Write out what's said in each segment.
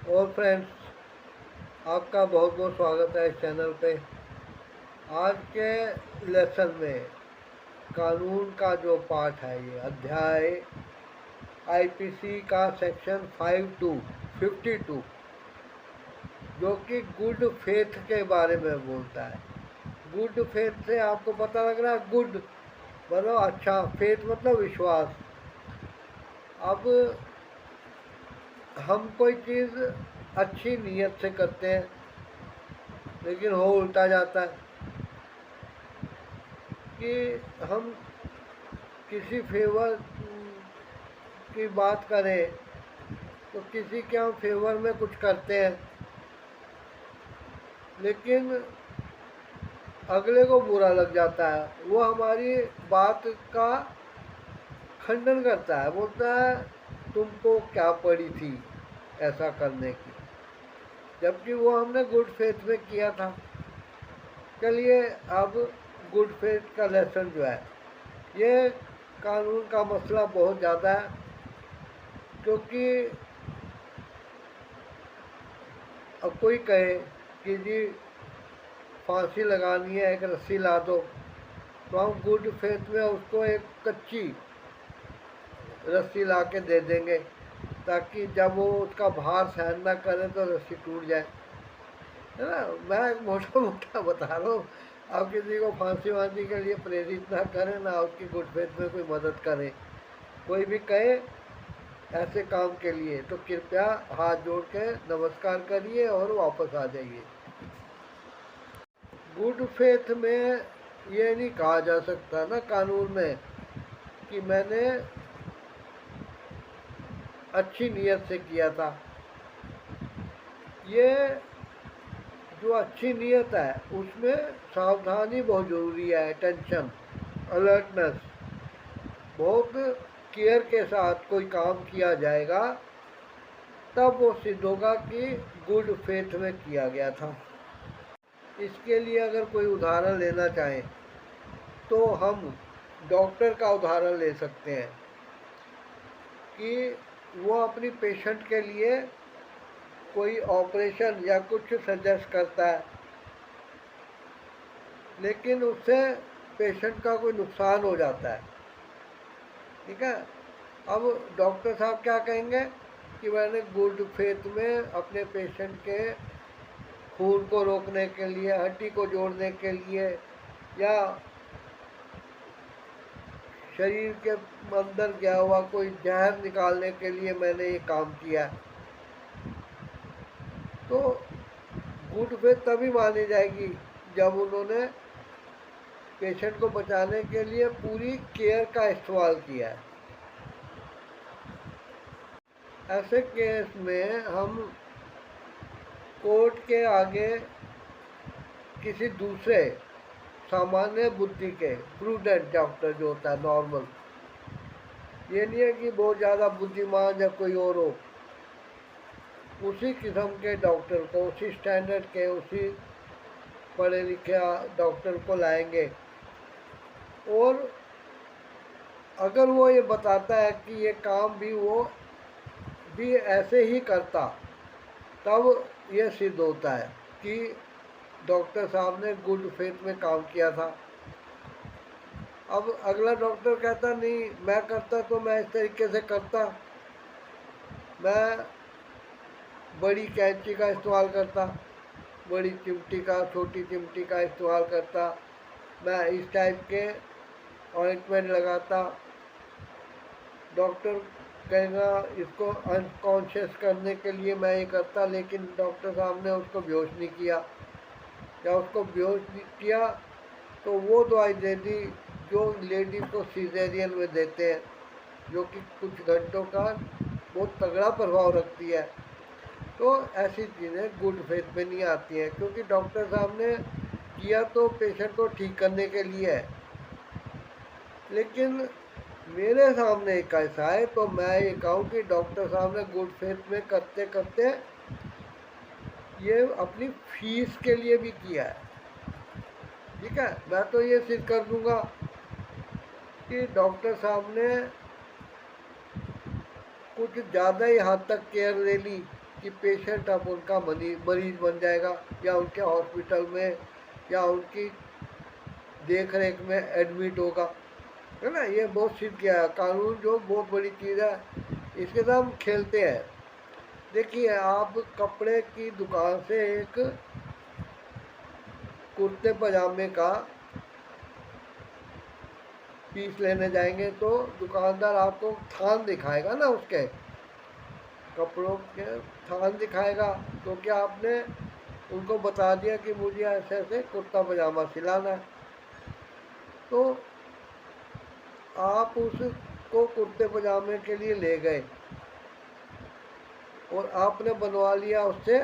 और फ्रेंड्स, आपका बहुत बहुत स्वागत है इस चैनल पे। आज के लेसन में कानून का जो पाठ है, ये अध्याय आईपीसी का सेक्शन 52 जो कि गुड फेथ के बारे में बोलता है। गुड फेथ से आपको पता लग रहा है, गुड मतलब अच्छा, फेथ मतलब विश्वास। अब हम कोई चीज़ अच्छी नीयत से करते हैं लेकिन हो उल्टा जाता है कि हम किसी फेवर की बात करें तो किसी के हम फेवर में कुछ करते हैं, लेकिन अगले को बुरा लग जाता है। वो हमारी बात का खंडन करता है, बोलता है तुमको क्या पड़ी थी ऐसा करने की, जबकि वो हमने गुड फेथ में किया था। चलिए, अब गुड फेथ का लेसन जो है, ये कानून का मसला बहुत ज़्यादा है, क्योंकि अब कोई कहे कि जी फांसी लगानी है, एक रस्सी ला दो, तो हम गुड फेथ में उसको एक कच्ची रस्सी ला के दे देंगे, ताकि जब वो उसका भार सहन ना करे तो रस्सी टूट जाए, है ना। मैं मोटा मोटा बता रहा हूँ। आप किसी को फांसी वांसी के लिए प्रेरित ना करें, ना उसकी गुड फेथ में कोई मदद करें। कोई भी कहे ऐसे काम के लिए तो कृपया हाथ जोड़ के नमस्कार करिए और वापस आ जाइए। गुड फेथ में ये नहीं कहा जा सकता ना कानून में कि मैंने अच्छी नीयत से किया था। ये जो अच्छी नीयत है उसमें सावधानी बहुत ज़रूरी है, टेंशन, अलर्टनेस, बहुत केयर के साथ कोई काम किया जाएगा, तब वो सिद्ध होगा कि गुड फेथ में किया गया था। इसके लिए अगर कोई उदाहरण लेना चाहें तो हम डॉक्टर का उदाहरण ले सकते हैं कि वो अपनी पेशेंट के लिए कोई ऑपरेशन या कुछ सजेस्ट करता है, लेकिन उससे पेशेंट का कोई नुकसान हो जाता है। ठीक है, अब डॉक्टर साहब क्या कहेंगे कि मैंने गुड फेथ में अपने पेशेंट के खून को रोकने के लिए, हड्डी को जोड़ने के लिए, या शरीर के अंदर गया हुआ कोई जहर निकालने के लिए मैंने ये काम किया। तो गुड फेथ तभी मानी जाएगी जब उन्होंने पेशेंट को बचाने के लिए पूरी केयर का इस्तेमाल किया है। ऐसे केस में हम कोर्ट के आगे किसी दूसरे सामान्य बुद्धि के प्रूडेंट डॉक्टर जो होता है, नॉर्मल, ये नहीं है कि बहुत ज़्यादा बुद्धिमान या कोई और हो, उसी किस्म के डॉक्टर को, उसी स्टैंडर्ड के, उसी पढ़े लिखे डॉक्टर को लाएंगे, और अगर वो ये बताता है कि ये काम भी वो भी ऐसे ही करता, तब ये सिद्ध होता है कि डॉक्टर साहब ने गुड फेथ में काम किया था। अब अगला डॉक्टर कहता नहीं, मैं करता तो मैं इस तरीके से करता, मैं बड़ी कैंची का इस्तेमाल करता, बड़ी चिमटी का, छोटी चिमटी का इस्तेमाल करता, मैं इस टाइप के ऑइंटमेंट लगाता। डॉक्टर कहेगा इसको अनकॉन्शियस करने के लिए मैं ये करता, लेकिन डॉक्टर साहब ने उसको बेहोश नहीं किया, या उसको बेहोश नहीं किया तो वो दवाई दे दी जो लेडीज़ को सीजेरियन में देते हैं, जो कि कुछ घंटों का बहुत तगड़ा प्रभाव रखती है। तो ऐसी चीज़ें गुड फेथ में नहीं आती हैं, क्योंकि डॉक्टर साहब ने किया तो पेशेंट को ठीक करने के लिए है। लेकिन मेरे सामने एक ऐसा है तो मैं ये कहूँ कि डॉक्टर साहब ने गुड फेथ में करते करते ये अपनी फीस के लिए भी किया है। ठीक है, मैं तो ये सिद्ध कर दूंगा कि डॉक्टर साहब ने कुछ ज़्यादा ही हद तक केयर ले ली, कि पेशेंट अब उनका मरीज बन जाएगा या उनके हॉस्पिटल में या उनकी देख रेख में एडमिट होगा, है ना। ये बहुत सिद्ध किया है कानून, जो बहुत बड़ी चीज़ है, इसके साथ हम खेलते हैं। देखिए, आप कपड़े की दुकान से एक कुर्ते पजामे का पीस लेने जाएंगे तो दुकानदार आपको थान दिखाएगा ना, उसके कपड़ों के थान दिखाएगा। तो क्या आपने उनको बता दिया कि मुझे ऐसे ऐसे कुर्ता पजामा सिलाना है, तो आप उसको कुर्ते पजामे के लिए ले गए और आपने बनवा लिया उससे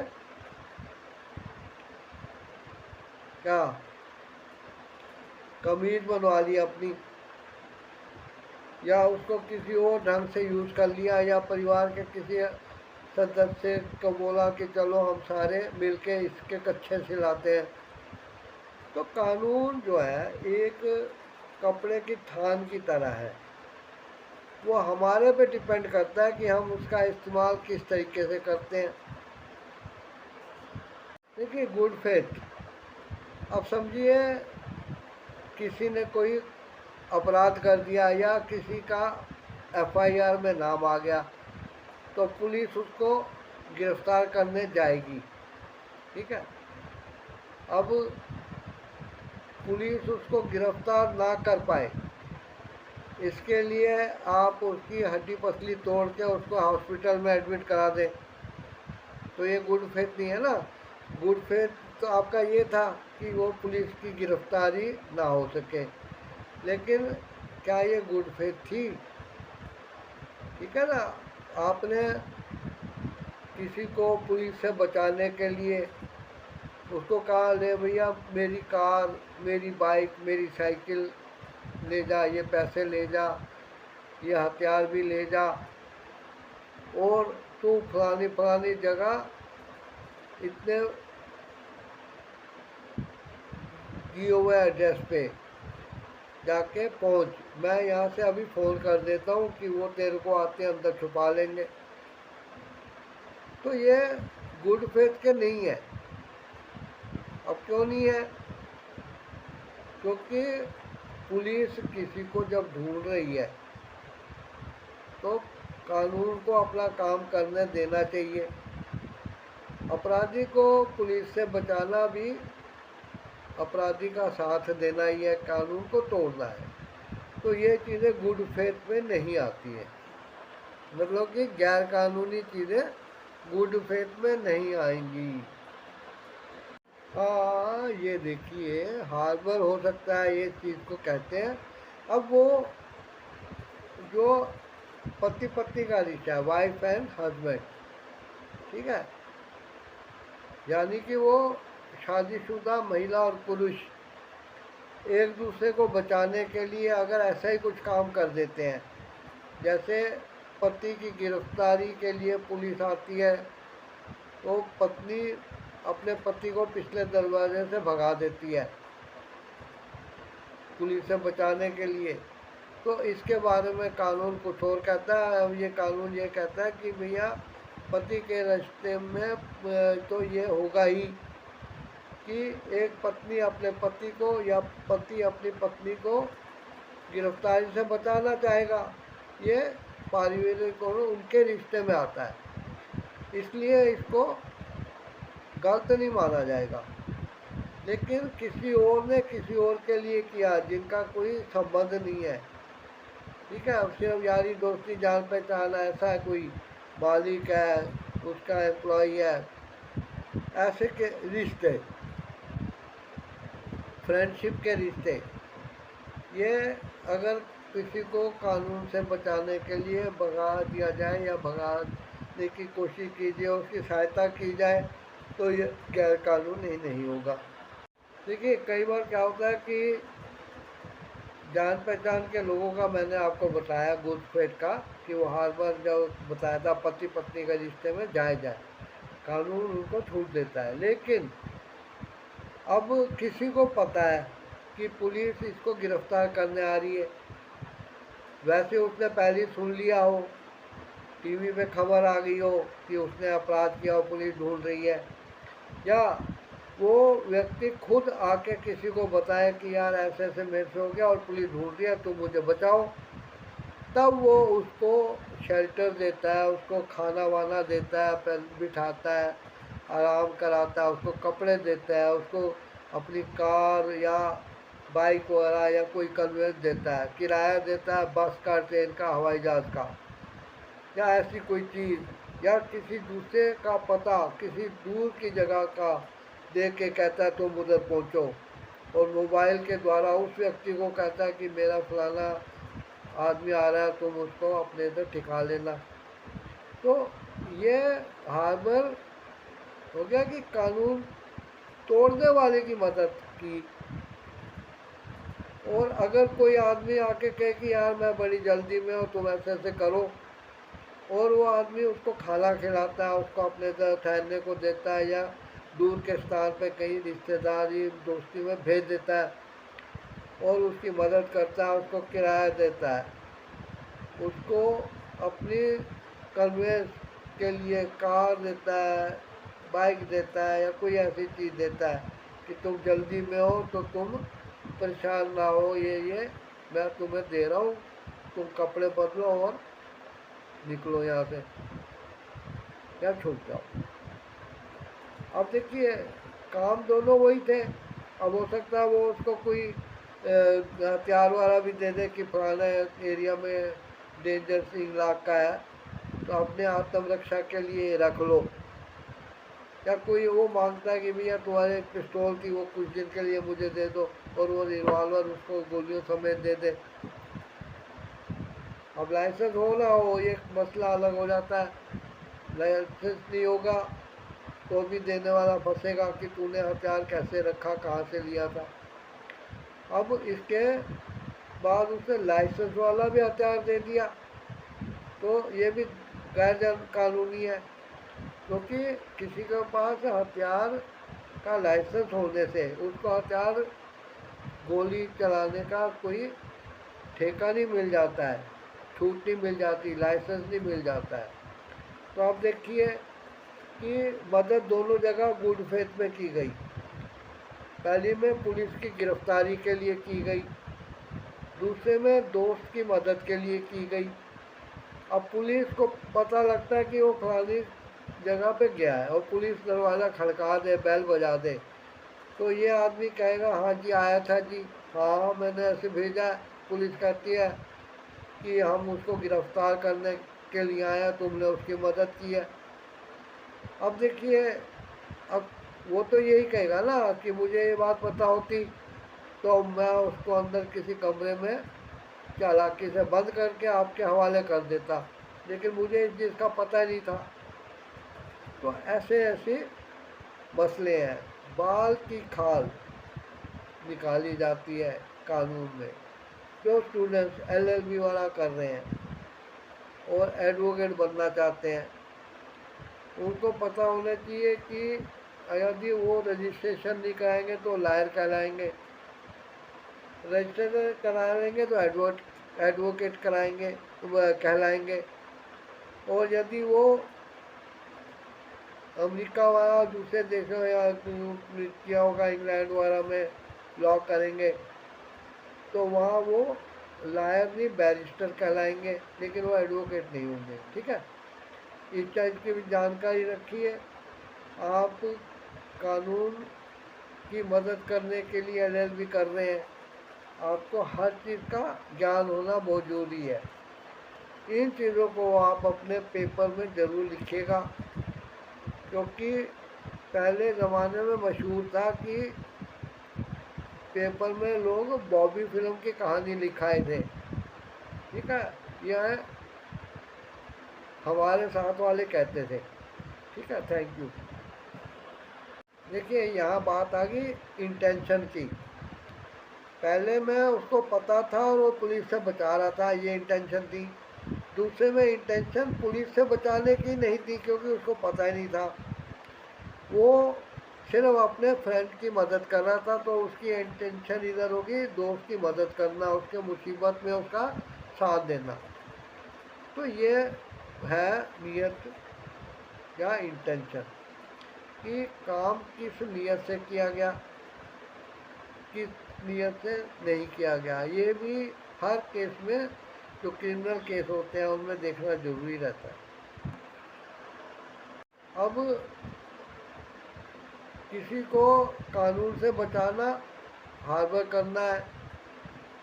क्या, कमीज बनवा ली अपनी, या उसको किसी और ढंग से यूज़ कर लिया, या परिवार के किसी सदस्य को बोला कि चलो हम सारे मिलके इसके कच्छे सिलाते हैं। तो कानून जो है एक कपड़े की थान की तरह है, वो हमारे पे डिपेंड करता है कि हम उसका इस्तेमाल किस तरीके से करते हैं। देखिए, गुड फेथ, अब समझिए किसी ने कोई अपराध कर दिया या किसी का एफआईआर में नाम आ गया, तो पुलिस उसको गिरफ्तार करने जाएगी, ठीक है। अब पुलिस उसको गिरफ्तार ना कर पाए, इसके लिए आप उसकी हड्डी पसली तोड़ के उसको हॉस्पिटल में एडमिट करा दें, तो ये गुड फेथ नहीं है ना। गुड फेथ तो आपका ये था कि वो पुलिस की गिरफ्तारी ना हो सके, लेकिन क्या ये गुड फेथ थी? ठीक है ना। आपने किसी को पुलिस से बचाने के लिए उसको कहा, ले भैया मेरी कार, मेरी बाइक, मेरी साइकिल ले जा, ये पैसे ले जा, ये हथियार भी ले जा, और तू फलानी फलानी जगह इतने दिए हुए एड्रेस पे जाके पहुंच, मैं यहाँ से अभी फ़ोन कर देता हूँ कि वो तेरे को आते अंदर छुपा लेंगे। तो ये गुड फेथ के नहीं है। अब क्यों नहीं है? क्योंकि पुलिस किसी को जब ढूंढ रही है तो कानून को अपना काम करने देना चाहिए। अपराधी को पुलिस से बचाना भी अपराधी का साथ देना ही है, कानून को तोड़ना है। तो ये चीज़ें गुड फेथ में नहीं आती है, मतलब कि गैर कानूनी चीज़ें गुड फेथ में नहीं आएंगी। हाँ, ये देखिए, हार्बर हो सकता है, ये चीज़ को कहते हैं। अब वो जो पति पत्नी का रिश्ता है, वाइफ एंड हस्बैंड, ठीक है, यानी कि वो शादीशुदा महिला और पुरुष एक दूसरे को बचाने के लिए अगर ऐसा ही कुछ काम कर देते हैं, जैसे पति की गिरफ्तारी के लिए पुलिस आती है तो पत्नी अपने पति को पिछले दरवाजे से भगा देती है पुलिस से बचाने के लिए, तो इसके बारे में कानून कुछ और कहता है। अब ये कानून ये कहता है कि भैया पति के रिश्ते में तो ये होगा ही कि एक पत्नी अपने पति को या पति अपनी पत्नी को गिरफ्तारी से बचाना चाहेगा। ये पारिवारिक और उनके रिश्ते में आता है, इसलिए इसको गलत नहीं माना जाएगा। लेकिन किसी और ने किसी और के लिए किया जिनका कोई संबंध नहीं है, ठीक है, अब सिर्फ यारी दोस्ती जान पहचान ऐसा है, कोई मालिक है, उसका एम्प्लॉई है, ऐसे के रिश्ते, फ्रेंडशिप के रिश्ते, ये अगर किसी को कानून से बचाने के लिए भगा दिया जाए या भगाने की कोशिश कीजिए, उसकी सहायता की जाए, तो ये गैर कानूनी नहीं होगा। देखिए, कई बार क्या होता है कि जान पहचान के लोगों का, मैंने आपको बताया गुड फेथ का, कि वो हर बार जब बताया था पति पत्नी का रिश्ते में जायज़ है, कानून उनको छूट देता है। लेकिन अब किसी को पता है कि पुलिस इसको गिरफ्तार करने आ रही है, वैसे उसने पहले सुन लिया हो टीवी पे खबर आ गई हो कि उसने अपराध किया हो, पुलिस ढूंढ रही है, या वो व्यक्ति खुद आके किसी को बताए कि यार ऐसे ऐसे मेरे से हो गया और पुलिस ढूंढ रही है, तुम मुझे बचाओ, तब वो उसको शेल्टर देता है, उसको खाना वाना देता है, बिठाता है, आराम कराता है, उसको कपड़े देता है, उसको अपनी कार या बाइक वगैरह या कोई कन्वेंस देता है, किराया देता है, बस का, ट्रेन का, हवाई जहाज़ का, या ऐसी कोई चीज़, या किसी दूसरे का पता किसी दूर की जगह का दे के कहता है तुम उधर पहुँचो, और मोबाइल के द्वारा उस व्यक्ति को कहता है कि मेरा फलाना आदमी आ रहा है, तुम उसको अपने इधर ठिका लेना। तो ये हार्बर हो गया कि कानून तोड़ने वाले की मदद की। और अगर कोई आदमी आके कहे कि यार मैं बड़ी जल्दी में हूँ, तुम ऐसे ऐसे करो, और वो आदमी उसको खाना खिलाता है, उसको अपने इधर ठहरने को देता है, या दूर के स्थान पे कहीं रिश्तेदारी दोस्ती में भेज देता है, और उसकी मदद करता है, उसको किराया देता है, उसको अपनी कन्वेंस के लिए कार देता है, बाइक देता है, या कोई ऐसी चीज़ देता है कि तुम जल्दी में हो तो तुम परेशान ना हो, ये मैं तुम्हें दे रहा हूँ, तुम कपड़े बदलो और निकलो यहाँ से, या छूट जाओ। अब देखिए, काम दोनों वही थे। अब हो सकता है वो उसको कोई हथियार वाला भी दे दे कि फलाना एरिया में डेंजर इलाका है, तो अपने आत्मरक्षा के लिए रख लो। या कोई वो मांगता है कि भैया तुम्हारे पिस्तौल थी, वो कुछ दिन के लिए मुझे दे दो, और वो रिवॉल्वर उसको गोलियों समेत दे दे। अब लाइसेंस हो ना हो, ये मसला अलग हो जाता है। लाइसेंस नहीं होगा तो भी देने वाला फंसेगा कि तूने हथियार कैसे रखा, कहाँ से लिया था। अब इसके बाद उसने लाइसेंस वाला भी हथियार दे दिया, तो ये भी गैर कानूनी है, क्योंकि किसी के पास हथियार का लाइसेंस होने से उसको हथियार गोली चलाने का कोई ठेका नहीं मिल जाता है, छूट नहीं मिल जाती, लाइसेंस नहीं मिल जाता है। तो आप देखिए कि मदद दोनों जगह गुड फेथ में की गई। पहली में पुलिस की गिरफ्तारी के लिए की गई, दूसरे में दोस्त की मदद के लिए की गई। अब पुलिस को पता लगता है कि वो फलानी जगह पे गया है, और पुलिस दरवाज़ा खड़का दे, बेल बजा दे, तो ये आदमी कहेगा हाँ जी आया था जी, हाँ मैंने ऐसे भेजा है। पुलिस कहती है कि हम उसको गिरफ्तार करने के लिए आए, तुमने उसकी मदद की है। अब देखिए, अब वो तो यही कहेगा ना कि मुझे ये बात पता होती तो मैं उसको अंदर किसी कमरे में चालाकी से बंद करके आपके हवाले कर देता, लेकिन मुझे इस चीज़ का पता नहीं था। तो ऐसे ऐसे मसले हैं। बाल की खाल निकाली जाती है कानून में। जो स्टूडेंट्स एलएलबी वाला कर रहे हैं और एडवोकेट बनना चाहते हैं, उनको पता होना चाहिए कि यदि वो रजिस्ट्रेशन नहीं कराएंगे तो लायर कहलाएंगे, रजिस्ट्रेशन कराएंगे तो एडवोकेट कराएंगे कहलाएंगे, और यदि वो अमेरिका वाला दूसरे देशों या किया होगा इंग्लैंड वगैरह में लॉ करेंगे तो वहाँ वो लायर नहीं बैरिस्टर कहलाएंगे, लेकिन वो एडवोकेट नहीं होंगे। ठीक है, इस चीज़ की भी जानकारी रखिए। आप कानून की मदद करने के लिए एलएलबी कर रहे हैं, आपको हर चीज़ का ज्ञान होना बहुत ज़रूरी है। इन चीज़ों को आप अपने पेपर में ज़रूर लिखिएगा, क्योंकि पहले ज़माने में मशहूर था कि पेपर में लोग बॉबी फिल्म की कहानी लिखाए थे। ठीक है, यह हमारे साथ वाले कहते थे। ठीक है, थैंक यू। देखिए, यहाँ बात आ गई इंटेंशन की। पहले में उसको पता था और वो पुलिस से बचा रहा था, ये इंटेंशन थी। दूसरे में इंटेंशन पुलिस से बचाने की नहीं थी, क्योंकि उसको पता ही नहीं था, वो सिर्फ अपने फ्रेंड की मदद कर रहा था। तो उसकी इंटेंशन इधर होगी दोस्त की मदद करना, उसके मुसीबत में उसका साथ देना। तो ये है नियत या इंटेंशन, कि काम किस नियत से किया गया, किस नियत से नहीं किया गया। ये भी हर केस में, जो क्रिमिनल केस होते हैं उनमें देखना जरूरी रहता है। अब किसी को कानून से बचाना, हार्बर करना है,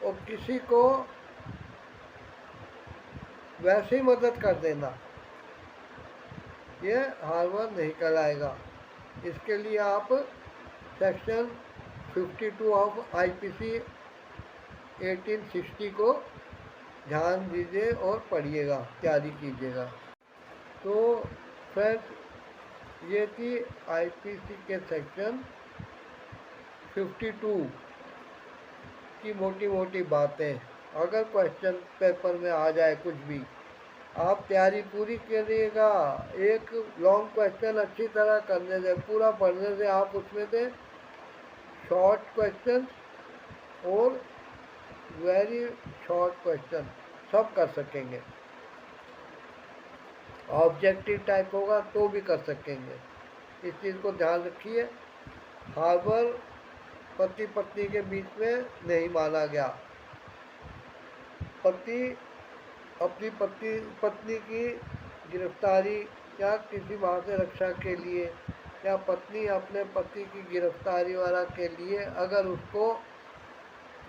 और किसी को वैसे ही मदद कर देना, ये हार्बर नहीं कहलाएगा। इसके लिए आप सेक्शन 52 ऑफ आईपीसी 1860 को ध्यान दीजिए और पढ़िएगा, तैयारी कीजिएगा। तो फ्रेंड्स, ये थी आईपीसी के सेक्शन 52 की मोटी मोटी बातें। अगर क्वेश्चन पेपर में आ जाए कुछ भी, आप तैयारी पूरी करिएगा। एक लॉन्ग क्वेश्चन अच्छी तरह करने से, पूरा पढ़ने से आप उसमें से शॉर्ट क्वेश्चन और वेरी शॉर्ट क्वेश्चन सब कर सकेंगे। ऑब्जेक्टिव टाइप होगा तो भी कर सकेंगे। इस चीज़ को ध्यान रखिए। हार्बर पति पत्नी के बीच में नहीं माना गया। पति अपनी पत्नी की गिरफ्तारी या किसी बात से रक्षा के लिए, या पत्नी अपने पति की गिरफ्तारी वाला के लिए अगर उसको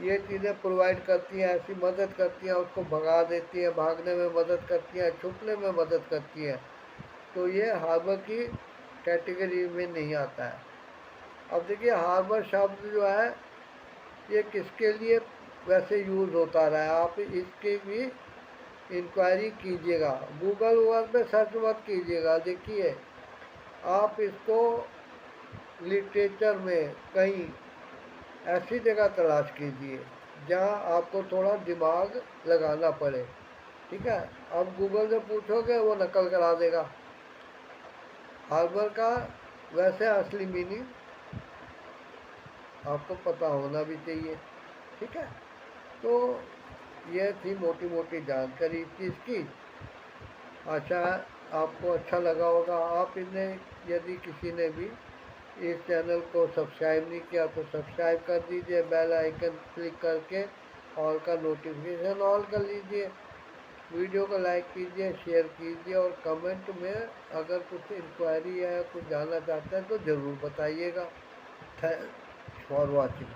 ये चीज़ें प्रोवाइड करती हैं, ऐसी मदद करती हैं, उसको भगा देती है, भागने में मदद करती है, छुपने में मदद करती है, तो ये हार्बर की कैटेगरी में नहीं आता है। अब देखिए, हार्बर शब्द जो है ये किसके लिए वैसे यूज़ होता रहा है, आप इसकी भी इंक्वायरी कीजिएगा। गूगल पे सर्च मत कीजिएगा। देखिए, आप इसको लिटरेचर में कहीं ऐसी जगह तलाश कीजिए जहाँ आपको थोड़ा दिमाग लगाना पड़े। ठीक है, अब गूगल से पूछोगे वो नकल करा देगा। हार्बर का वैसे असली मीनिंग आपको पता होना भी चाहिए। ठीक है, तो ये थी मोटी मोटी जानकारी इस चीज़ की। आशा आपको अच्छा लगा होगा। आप इन्हें, यदि किसी ने भी इस चैनल को सब्सक्राइब नहीं किया तो सब्सक्राइब कर दीजिए, बेल आइकन क्लिक करके ऑल का नोटिफिकेशन ऑल कर लीजिए, वीडियो को लाइक कीजिए, शेयर कीजिए, और कमेंट में अगर कुछ इंक्वायरी या कुछ जानना चाहते हैं तो ज़रूर बताइएगा। Thanks for watching.